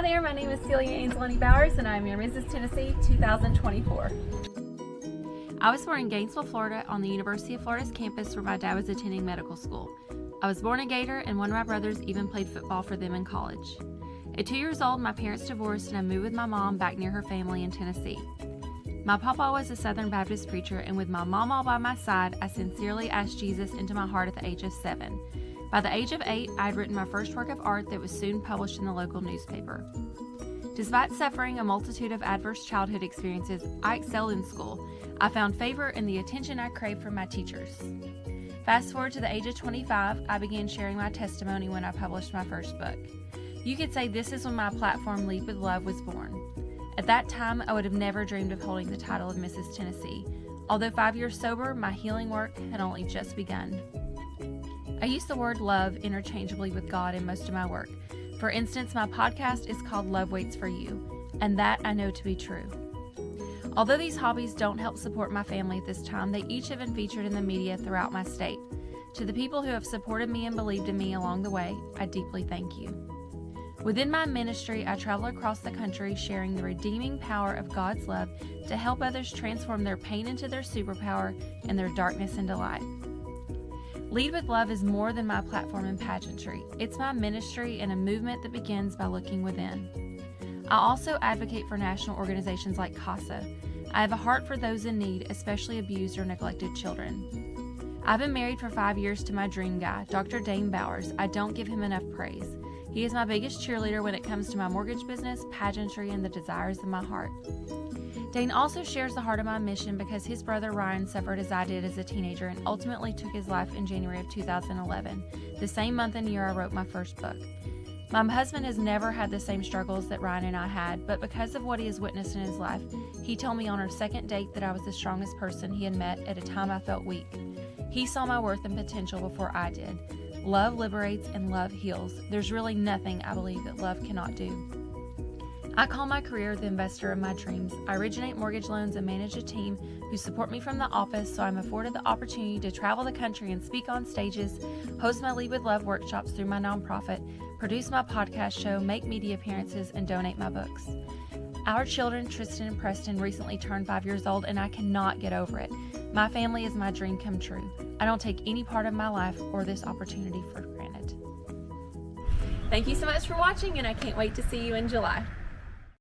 Hi there, my name is Celia Angelini Bowers and I'm your Mrs. Tennessee 2024. I was born in Gainesville, Florida on the University of Florida's campus where my dad was attending medical school. I was born a Gator and one of my brothers even played football for them in college. At 2 years old, my parents divorced and I moved with my mom back near her family in Tennessee. My papa was a Southern Baptist preacher, and with my mom all by my side, I sincerely asked Jesus into my heart at the age of 7. By the age of 8, I had written my first work of art that was soon published in the local newspaper. Despite suffering a multitude of adverse childhood experiences, I excelled in school. I found favor and the attention I craved from my teachers. Fast forward to the age of 25, I began sharing my testimony when I published my first book. You could say this is when my platform Lead with Love was born. At that time, I would have never dreamed of holding the title of Mrs. Tennessee. Although 5 years sober, my healing work had only just begun. I use the word love interchangeably with God in most of my work. For instance, my podcast is called Love Waits for You, and that I know to be true. Although these hobbies don't help support my family at this time, they each have been featured in the media throughout my state. To the people who have supported me and believed in me along the way, I deeply thank you. Within my ministry, I travel across the country sharing the redeeming power of God's love to help others transform their pain into their superpower and their darkness into light. Lead with Love is more than my platform in pageantry. It's my ministry and a movement that begins by looking within. I also advocate for national organizations like CASA. I have a heart for those in need, especially abused or neglected children. I've been married for 5 years to my dream guy, Dr. Dane Bowers. I don't give him enough praise. He is my biggest cheerleader when it comes to my mortgage business, pageantry, and the desires of my heart. Dane also shares the heart of my mission because his brother Ryan suffered as I did as a teenager and ultimately took his life in January of 2011, the same month and year I wrote my first book. My husband has never had the same struggles that Ryan and I had, but because of what he has witnessed in his life, he told me on our second date that I was the strongest person he had met at a time I felt weak. He saw my worth and potential before I did. Love liberates and love heals. There's really nothing I believe that love cannot do. I call my career the investor of my dreams. I originate mortgage loans and manage a team who support me from the office, so I'm afforded the opportunity to travel the country and speak on stages, host my Lead with Love workshops through my nonprofit, produce my podcast show, make media appearances, and donate my books. Our children, Tristan and Preston, recently turned 5 years old, and I cannot get over it. My family is my dream come true. I don't take any part of my life or this opportunity for granted. Thank you so much for watching, and I can't wait to see you in July.